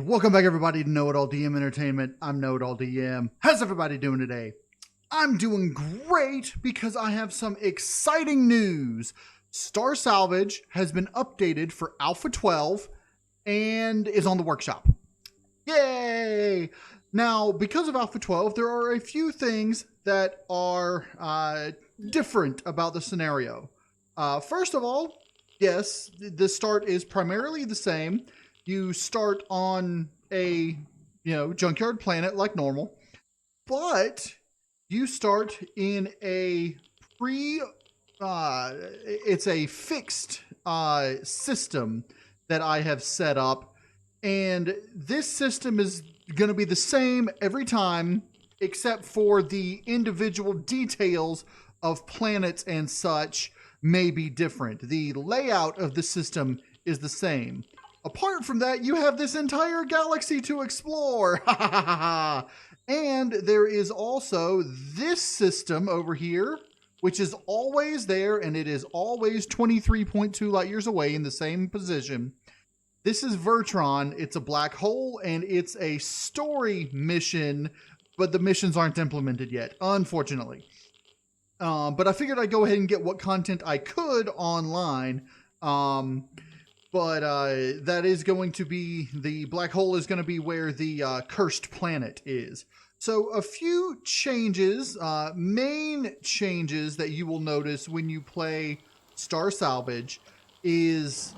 And welcome back everybody to KnowItAllDM Entertainment. I'm KnowItAllDM. How's everybody doing today? I'm doing great because I have some exciting news. Star Salvage has been updated for Alpha 12 and is on the workshop. Yay! Now, because of Alpha 12, there are a few things that are different about the scenario. First of all, yes, the start is primarily the same. You start on a, junkyard planet like normal, but you start in a it's a fixed system that I have set up, and this system is going to be the same every time, except for the individual details of planets and such may be different. The layout of the system is the same. Apart from that, you have this entire galaxy to explore. And there is also this system over here, which is always there, and it is always 23.2 light years away in the same position. This is Vertron. It's a black hole, and it's a story mission, but the missions aren't implemented yet, unfortunately. But I figured I'd go ahead and get what content I could online. But that is going to be, the black hole is going to be where the cursed planet is. So a few changes, main changes that you will notice when you play Star Salvage is,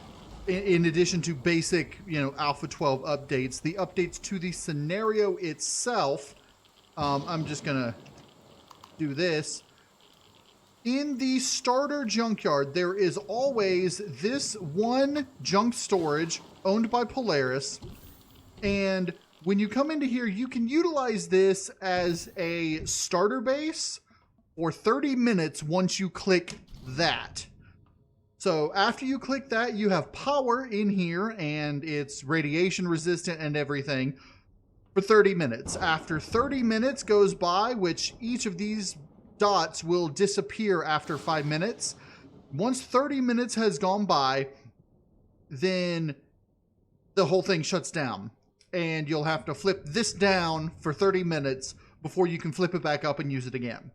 in addition to basic, Alpha 12 updates, the updates to the scenario itself. I'm just going to do this. In the starter junkyard, there is always this one junk storage owned by Polaris. And when you come into here, you can utilize this as a starter base for 30 minutes once you click that. So after you click that, you have power in here and it's radiation resistant and everything for 30 minutes. After 30 minutes goes by, which each of these dots will disappear after 5 minutes. Once 30 minutes has gone by, then the whole thing shuts down. And you'll have to flip this down for 30 minutes before you can flip it back up and use it again.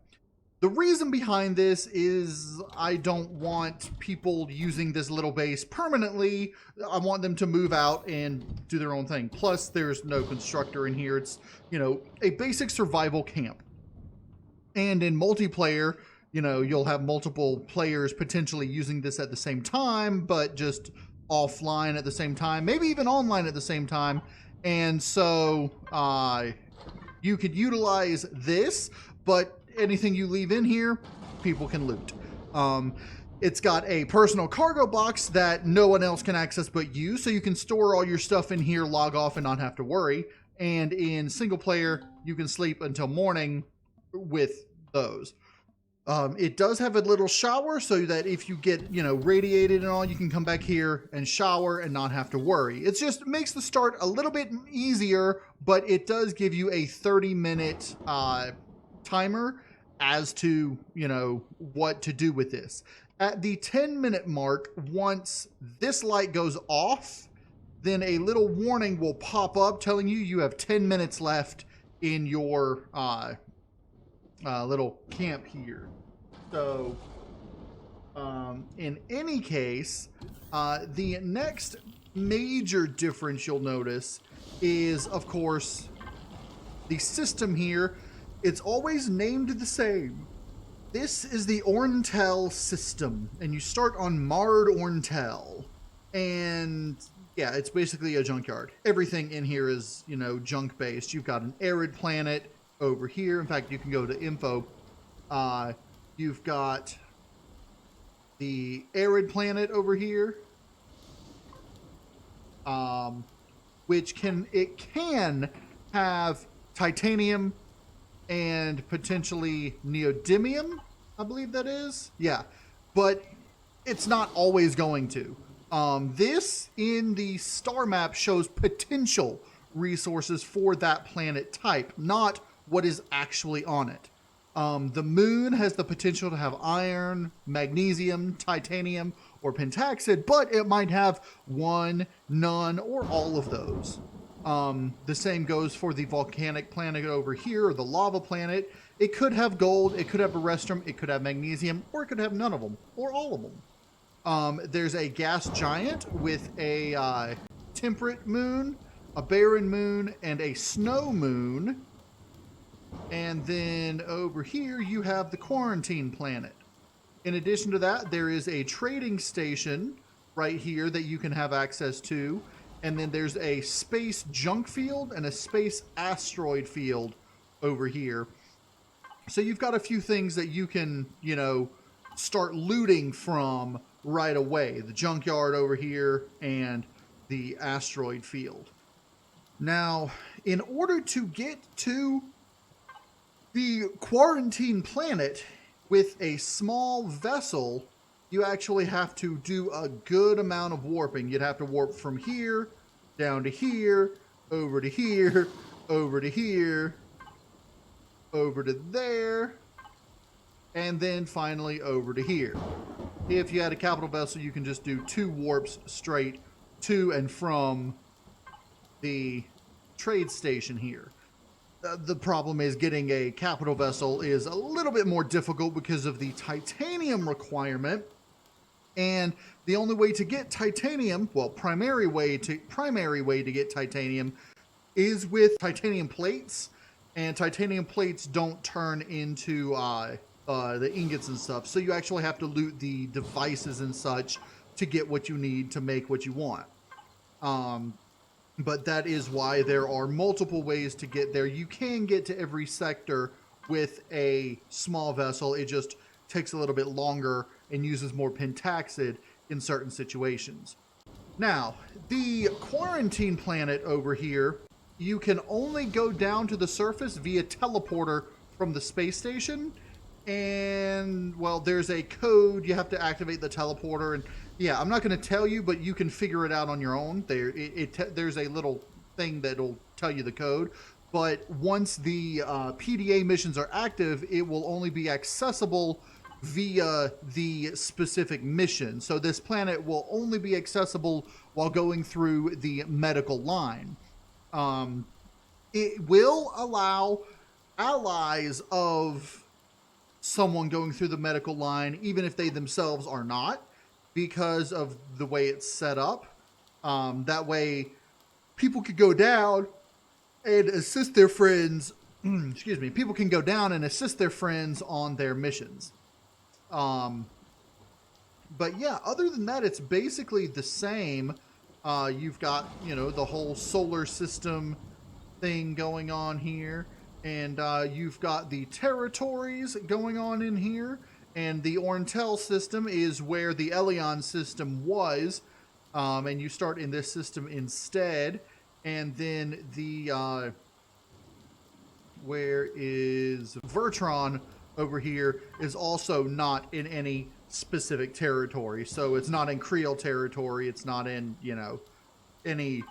The reason behind this is I don't want people using this little base permanently. I want them to move out and do their own thing. Plus, there's no constructor in here. It's, a basic survival camp. And in multiplayer, you'll have multiple players potentially using this at the same time, but just offline at the same time, maybe even online at the same time. And so you could utilize this, but anything you leave in here, people can loot. It's got a personal cargo box that no one else can access but you, so you can store all your stuff in here, log off, and not have to worry. And in single player, you can sleep until morning with those. It does have a little shower so that if you get, radiated and all, you can come back here and shower and not have to worry. It just makes the start a little bit easier, but it does give you a 30-minute timer as to, what to do with this. At the 10-minute mark, once this light goes off, then a little warning will pop up telling you you have 10 minutes left in your little camp here. So in any case, the next major difference you'll notice is, of course, the system here. It's always named the same. This is the Orintel system, and you start on Mard Orintel, and yeah, it's basically a junkyard. Everything in here is, junk based. You've got an arid planet over here. In fact, you can go to info. You've got the arid planet over here, which can have titanium and potentially neodymium, I believe that is. Yeah, but it's not always going to. This in the star map shows potential resources for that planet type, not what is actually on it. The moon has the potential to have iron, magnesium, titanium, or pentaxid, but it might have one, none, or all of those. The same goes for the volcanic planet over here, or the lava planet. It could have gold, it could have a restrum, it could have magnesium, or it could have none of them, or all of them. There's a gas giant with a temperate moon, a barren moon, and a snow moon. And then over here you have the quarantine planet. In addition to that, there is a trading station right here that you can have access to. And then there's a space junk field and a space asteroid field over here. So you've got a few things that you can, you know, start looting from right away. The junkyard over here and the asteroid field. Now, in order to get to the quarantine planet with a small vessel, you actually have to do a good amount of warping. You'd have to warp from here, down to here, over to here, over to here, over to there, and then finally over to here. If you had a capital vessel, you can just do 2 warps straight to and from the trade station here. The problem is getting a capital vessel is a little bit more difficult because of the titanium requirement. And the only way to get titanium, well, primary way to get titanium is with titanium plates. And titanium plates don't turn into the ingots and stuff. So you actually have to loot the devices and such to get what you need to make what you want. But that is why there are multiple ways to get there. You can get to every sector with a small vessel. It just takes a little bit longer and uses more pentaxid in certain situations. Now, the quarantine planet over here, you can only go down to the surface via teleporter from the space station. And, well, there's a code. You have to activate the teleporter. And, yeah, I'm not going to tell you, but you can figure it out on your own. There's a little thing that'll tell you the code. But once the PDA missions are active, it will only be accessible via the specific mission. So this planet will only be accessible while going through the medical line. It will allow allies of someone going through the medical line, even if they themselves are not, because of the way it's set up. That way, people could go down and assist their friends. Excuse me. People can go down and assist their friends on their missions. But yeah, other than that, it's basically the same. You've got, you know, the whole solar system thing going on here. And you've got the territories going on in here. And the Orintel system is where the Elion system was. And you start in this system instead. And then the... where is Vertron over here is also not in any specific territory. So it's not in Creole territory. It's not in, you know, any...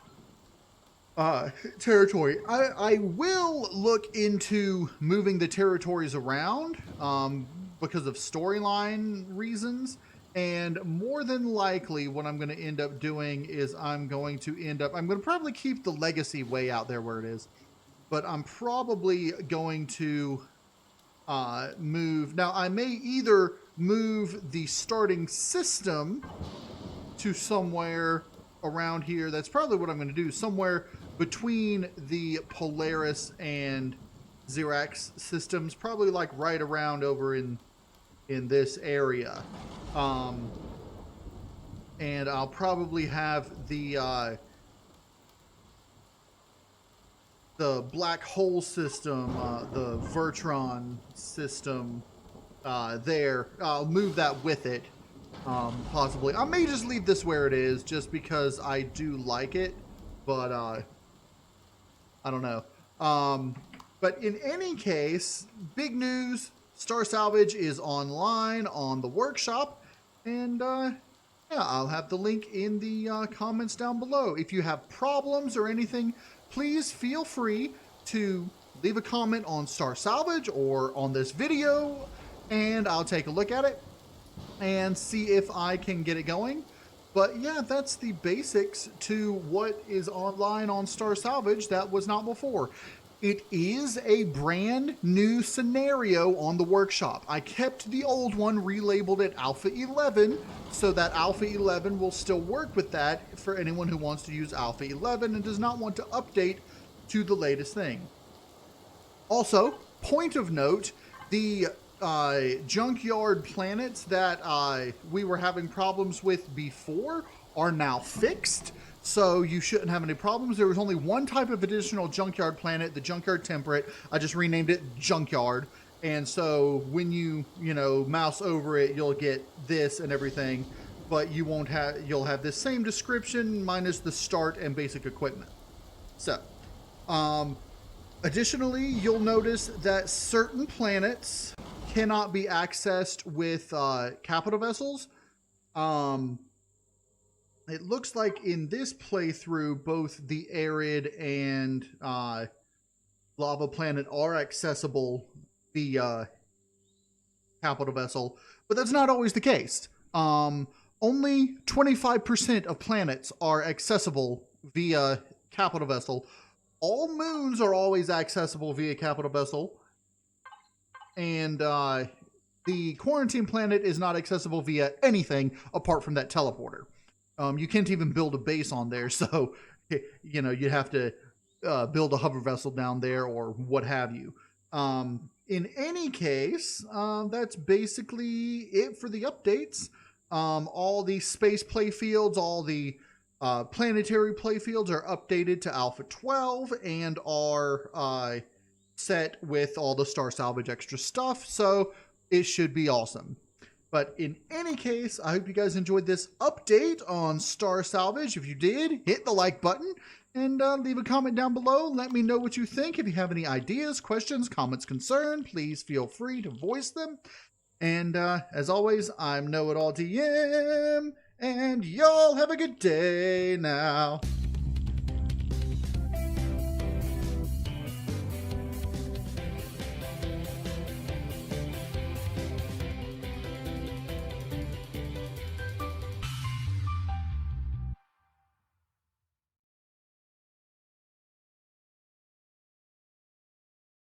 territory. I will look into moving the territories around because of storyline reasons, and more than likely what I'm going to end up doing is I'm going to probably keep the legacy way out there where it is, but I'm probably going to move. Now I may either move the starting system to somewhere around here. That's probably what I'm going to do, somewhere between the Polaris and Xerax systems, probably like right around over in this area. And I'll probably have the black hole system, the Vertron system there. I'll move that with it. Possibly. I may just leave this where it is just because I do like it, but I don't know. But in any case, big news, Star Salvage is online on the workshop, and yeah, I'll have the link in the comments down below. If you have problems or anything, please feel free to leave a comment on Star Salvage or on this video, and I'll take a look at it and see if I can get it going. But yeah, that's the basics to what is online on Star Salvage that was not before. It is a brand new scenario on the workshop. I kept the old one, relabeled it Alpha 11, so that Alpha 11 will still work with that for anyone who wants to use Alpha 11 and does not want to update to the latest thing. Also, point of note, the junkyard planets that we were having problems with before are now fixed. So you shouldn't have any problems. There was only one type of additional junkyard planet, the junkyard temperate. I just renamed it junkyard. And so when you mouse over it, you'll get this and everything, but you'll have this same description minus the start and basic equipment. So, additionally, you'll notice that certain planets cannot be accessed with capital vessels. It looks like in this playthrough, both the arid and lava planet are accessible via capital vessel, but that's not always the case. Only 25% of planets are accessible via capital vessel. All moons are always accessible via capital vessel, and the quarantine planet is not accessible via anything apart from that teleporter. You can't even build a base on there, so you'd have to build a hover vessel down there or what have you. In any case, that's basically it for the updates. All the space playfields, all the planetary playfields are updated to Alpha 12 and are set with all the Star Salvage extra stuff, so it should be awesome. But in any case, I hope you guys enjoyed this update on Star Salvage. If you did, hit the like button and leave a comment down below. Let me know what you think. If you have any ideas, questions, comments, concerns, please feel free to voice them. And as always, I'm KnowItAllDM, and y'all have a good day now.